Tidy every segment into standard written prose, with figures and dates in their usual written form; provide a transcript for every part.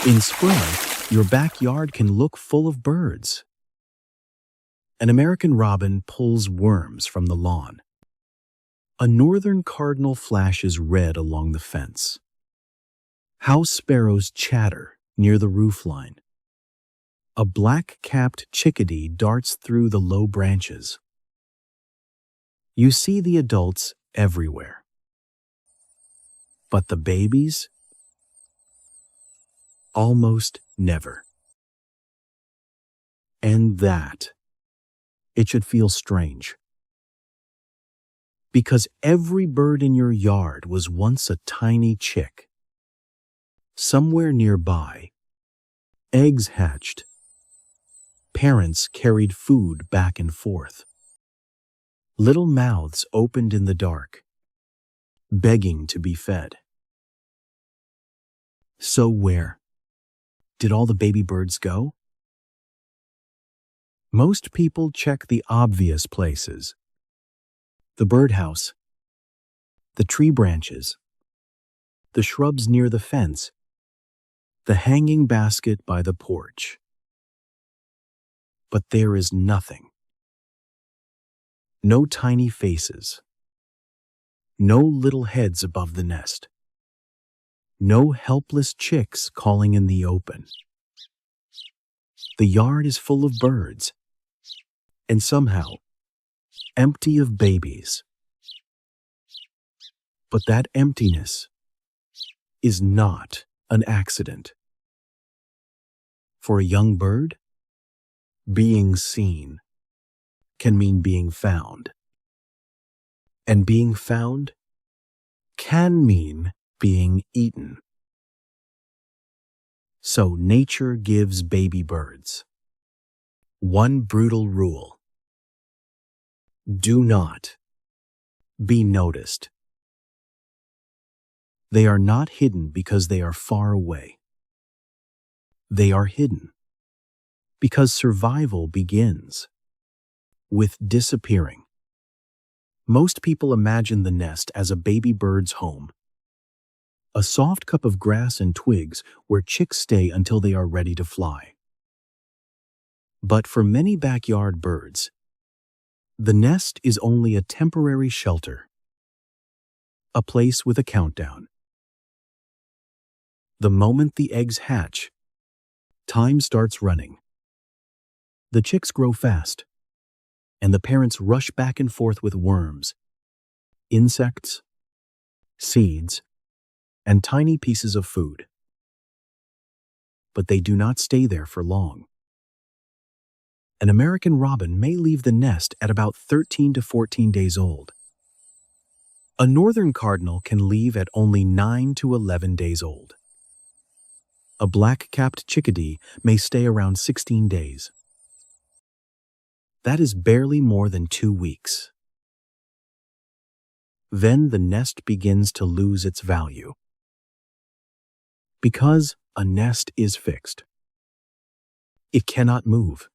In spring, your backyard can look full of birds. An American robin pulls worms from the lawn. A northern cardinal flashes red along the fence. House sparrows chatter near the roofline. A black-capped chickadee darts through the low branches. You see the adults everywhere. But the babies? Almost never. And that, it should feel strange. Because every bird in your yard was once a tiny chick. Somewhere nearby, eggs hatched. Parents carried food back and forth. Little mouths opened in the dark, begging to be fed. So where did all the baby birds go? Most people check the obvious places. The birdhouse, the tree branches, the shrubs near the fence, the hanging basket by the porch. But there is nothing. No tiny faces. No little heads above the nest. No helpless chicks calling in the open. The yard is full of birds, and somehow empty of babies. But that emptiness is not an accident. For a young bird, being seen can mean being found. And being found can mean being eaten. So nature gives baby birds one brutal rule: do not be noticed. They are not hidden because they are far away. They are hidden because survival begins with disappearing. Most people imagine the nest as a baby bird's home, a soft cup of grass and twigs where chicks stay until they are ready to fly. But for many backyard birds, the nest is only a temporary shelter, a place with a countdown. The moment the eggs hatch, time starts running. The chicks grow fast, and the parents rush back and forth with worms, insects, seeds, and tiny pieces of food. But they do not stay there for long. An American robin may leave the nest at about 13 to 14 days old. A northern cardinal can leave at only 9 to 11 days old. A black-capped chickadee may stay around 16 days. That is barely more than 2 weeks. Then the nest begins to lose its value. Because a nest is fixed. It cannot move.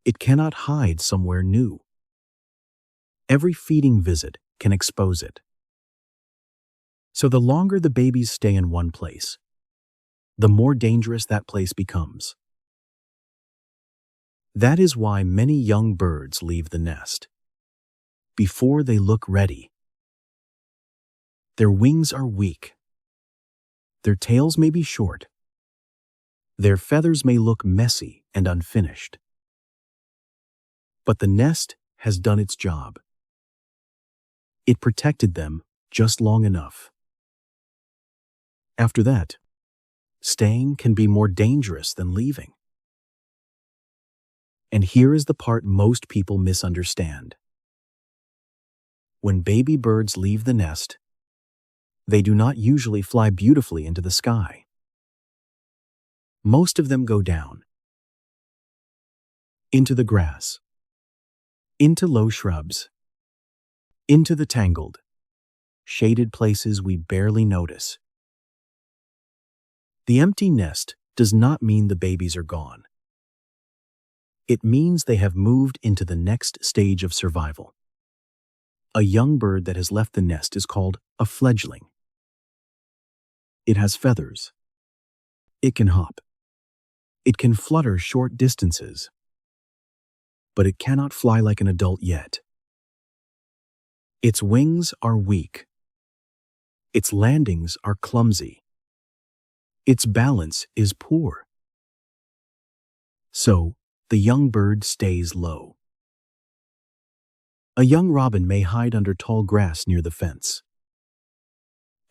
It cannot hide somewhere new. Every feeding visit can expose it. So the longer the babies stay in one place, the more dangerous that place becomes. That is why many young birds leave the nest before they look ready. Their wings are weak. Their tails may be short. Their feathers may look messy and unfinished. But the nest has done its job. It protected them just long enough. After that, staying can be more dangerous than leaving. And here is the part most people misunderstand. When baby birds leave the nest, they do not usually fly beautifully into the sky. Most of them go down, into the grass, into low shrubs, into the tangled, shaded places we barely notice. The empty nest does not mean the babies are gone. It means they have moved into the next stage of survival. A young bird that has left the nest is called a fledgling. It has feathers, It can hop. It can flutter short distances, but it cannot fly like an adult yet. Its wings are weak. Its landings are clumsy. Its balance is poor. So, the young bird stays low. A young robin may hide under tall grass near the fence.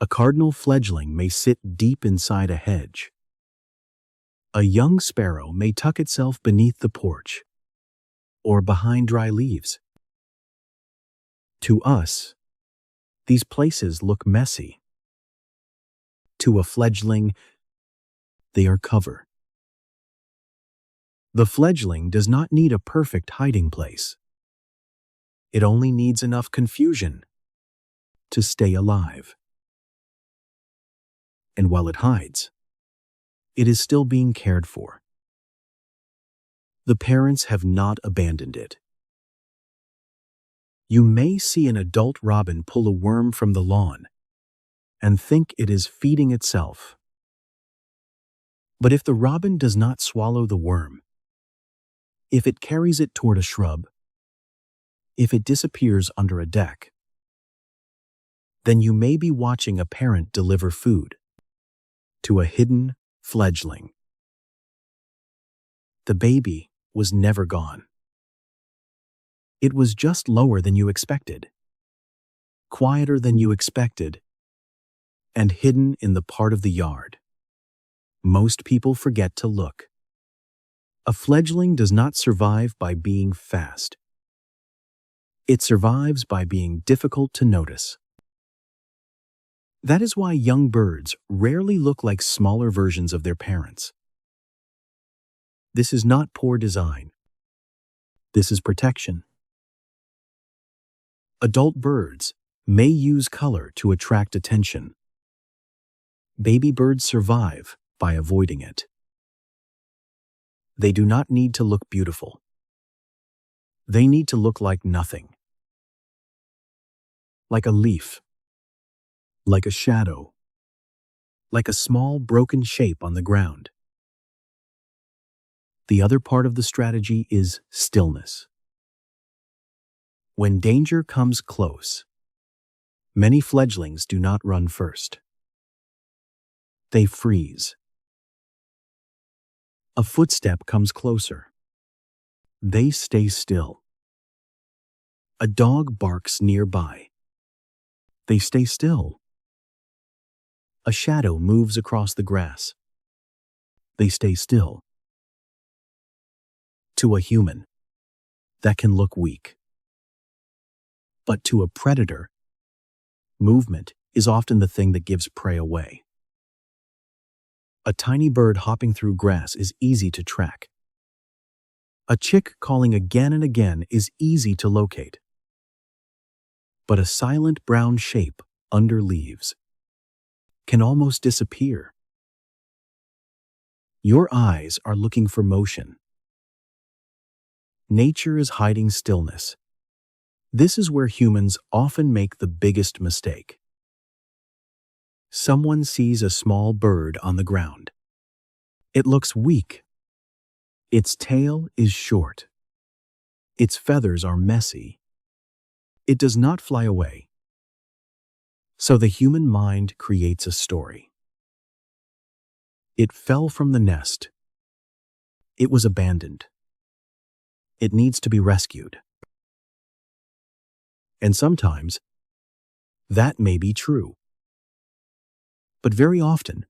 A cardinal fledgling may sit deep inside a hedge. A young sparrow may tuck itself beneath the porch or behind dry leaves. To us, these places look messy. To a fledgling, they are cover. The fledgling does not need a perfect hiding place. It only needs enough confusion to stay alive. And while it hides, it is still being cared for. The parents have not abandoned it. You may see an adult robin pull a worm from the lawn and think it is feeding itself. But if the robin does not swallow the worm, if it carries it toward a shrub, if it disappears under a deck, then you may be watching a parent deliver food to a hidden fledgling. The baby was never gone. It was just lower than you expected, quieter than you expected, and hidden in the part of the yard most people forget to look. A fledgling does not survive by being fast. It survives by being difficult to notice. That is why young birds rarely look like smaller versions of their parents. This is not poor design. This is protection. Adult birds may use color to attract attention. Baby birds survive by avoiding it. They do not need to look beautiful. They need to look like nothing. Like a leaf. Like a shadow. Like a small broken shape on the ground. The other part of the strategy is stillness. When danger comes close, many fledglings do not run first. They freeze. A footstep comes closer. They stay still. A dog barks nearby. They stay still. A shadow moves across the grass. They stay still. To a human, that can look weak. But to a predator, movement is often the thing that gives prey away. A tiny bird hopping through grass is easy to track. A chick calling again and again is easy to locate. But a silent brown shape under leaves can almost disappear. Your eyes are looking for motion. Nature is hiding stillness. This is where humans often make the biggest mistake. Someone sees a small bird on the ground. It looks weak. Its tail is short. Its feathers are messy. It does not fly away. So the human mind creates a story. It fell from the nest. It was abandoned. It needs to be rescued. And sometimes, that may be true. But very often,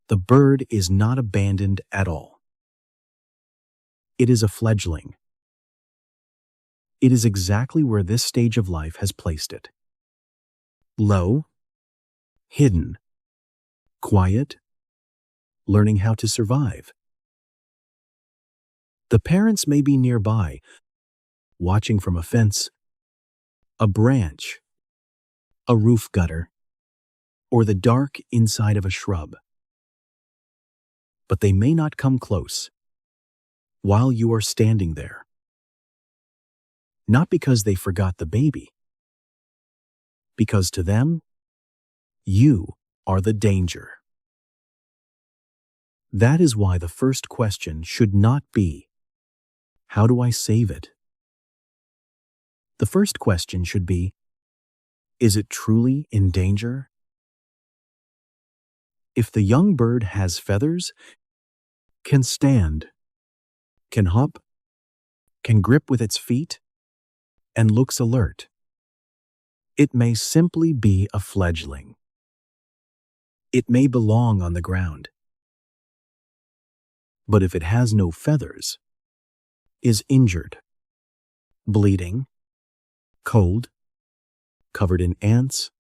the bird is not abandoned at all. It is a fledgling. It is exactly where this stage of life has placed it. Low, hidden, quiet, learning how to survive. The parents may be nearby, watching from a fence, a branch, a roof gutter, or the dark inside of a shrub. But they may not come close while you are standing there. Not because they forgot the baby, because to them, you are the danger. That is why the first question should not be, how do I save it? The first question should be, is it truly in danger? If the young bird has feathers, can stand, can hop, can grip with its feet, and looks alert, it may simply be a fledgling. It may belong on the ground. But if it has no feathers, is injured, bleeding, cold, covered in ants,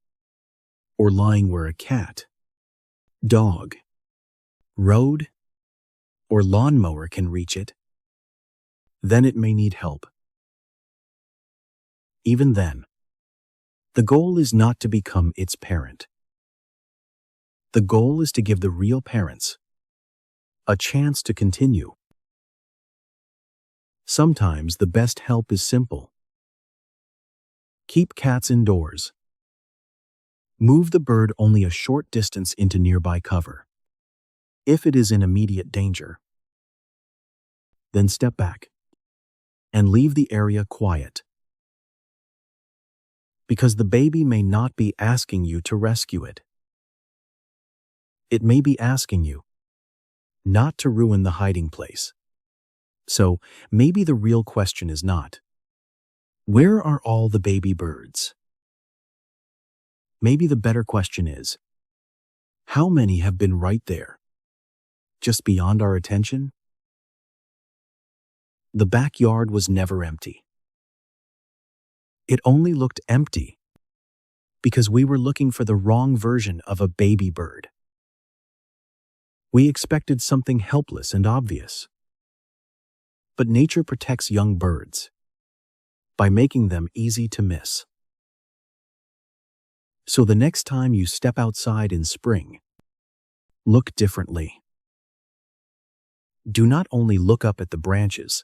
or lying where a cat, dog, road, or lawnmower can reach it, then it may need help. Even then, the goal is not to become its parent. The goal is to give the real parents a chance to continue. Sometimes the best help is simple. Keep cats indoors. Move the bird only a short distance into nearby cover. If it is in immediate danger, then step back and leave the area quiet. Because the baby may not be asking you to rescue it. It may be asking you not to ruin the hiding place. So maybe the real question is not, where are all the baby birds? Maybe the better question is, how many have been right there, just beyond our attention? The backyard was never empty. It only looked empty because we were looking for the wrong version of a baby bird. We expected something helpless and obvious. But nature protects young birds by making them easy to miss. So the next time you step outside in spring, look differently. Do not only look up at the branches.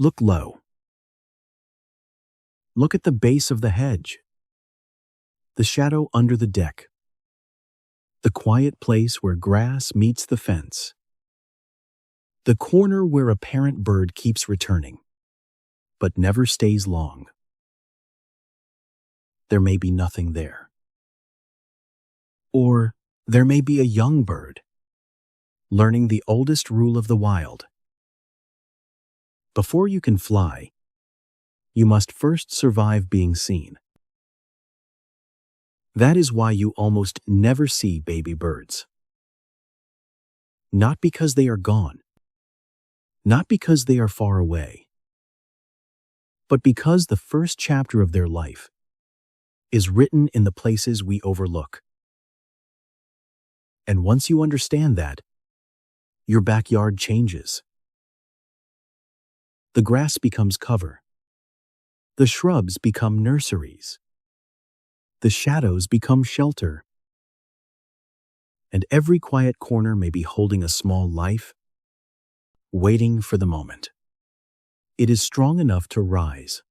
Look low. Look at the base of the hedge, the shadow under the deck, the quiet place where grass meets the fence, the corner where a parent bird keeps returning, but never stays long. There may be nothing there. Or there may be a young bird, learning the oldest rule of the wild. Before you can fly, you must first survive being seen. That is why you almost never see baby birds. Not because they are gone, not because they are far away, but because the first chapter of their life is written in the places we overlook. And once you understand that, your backyard changes. The grass becomes cover. The shrubs become nurseries. The shadows become shelter. And every quiet corner may be holding a small life, waiting for the moment. It is strong enough to rise,